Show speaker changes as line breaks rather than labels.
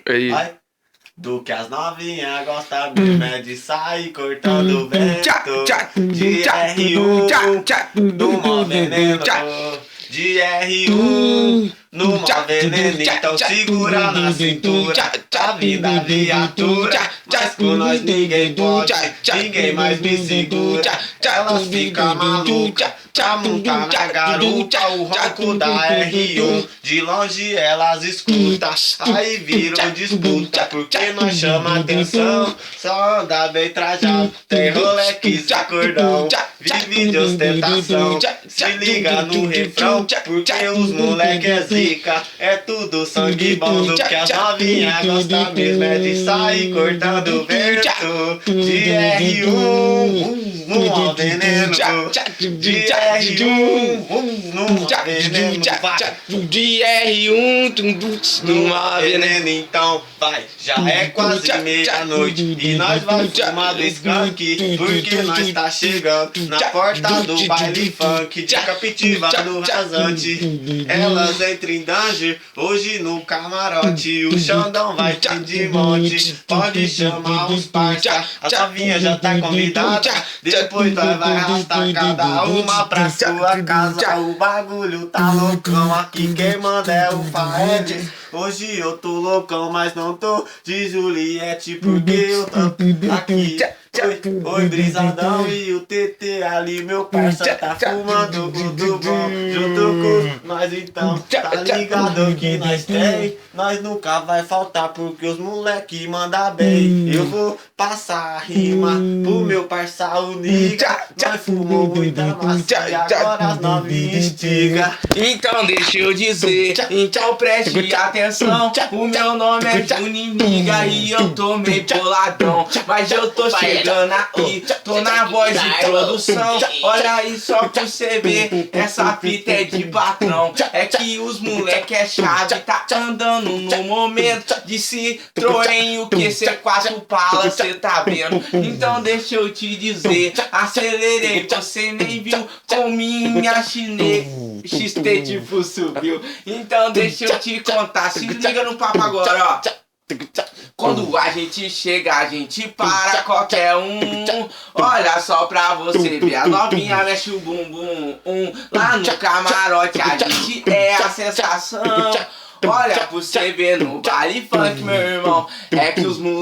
Aí.
Vai. Do que as novinhas gostam mesmo é de sair cortando o vento. De R1 no mó veneno. De R1 no mó veneno. Então segura na cintura. Tá vindo a viatura. Mas com nós ninguém pode. Ninguém mais me segura. Elas ficam malucas. Pra montar na garupa o ronco da R1. De longe elas escutam. Aí viram disputa. Porque nós chama atenção. Só anda bem trajado. Tem Rolex e cordão. Vive de ostentação. Se liga no refrão. Porque os moleque é zica. É tudo sangue bom. Do que as novinhas gostam mesmo é de sair cortando o vento. De R1 no mó veneno. De R1 no mó veneno.
De R1
No mó veneno. Então vai, já é quase meia-noite. E nós vai fumar do skunk. Porque nós tá chegando na porta do baile funk. De Captiva no rasante. Elas entram em danger hoje no camarote. O Xandão vai ter de monte. Pode chamar os parça. A novinha já tá convidada. Depois nós vai arrastar cada uma pra sua casa. O bagulho tá loucão. Aqui quem manda é o Faed. Hoje eu tô loucão, mas não tô de Juliette. Porque eu tô aqui. Oi, brisadão e o TT ali, meu parça tá fumando tudo bom. Junto com nós então, tá ligado que nós tem. Nós nunca vai faltar porque os moleque manda bem. Eu vou passar a rima pro meu parça o Niga. Nós fumou muita massa e agora as novinhas instiga.
Então deixa eu dizer, então preste atenção. O meu nome é Juninho Niga e eu tô meio boladão. Mas eu tô chegando aqui, tô na voz de produção. Olha aí só pra você ver, essa fita é de patrão. É que os moleque é chave, tá andando no momento de Citroën, o QC4 Pala, cê tá vendo? Então deixa eu te dizer, acelerei, você nem viu com minha XT tipo subiu. Então deixa eu te contar, se liga no papo agora, ó. Quando a gente chega, a gente para qualquer um. Olha só pra você ver, a novinha mexe o bumbum. Lá no camarote a gente é a sensação. Olha pra você ver no baile funk, meu irmão. É que os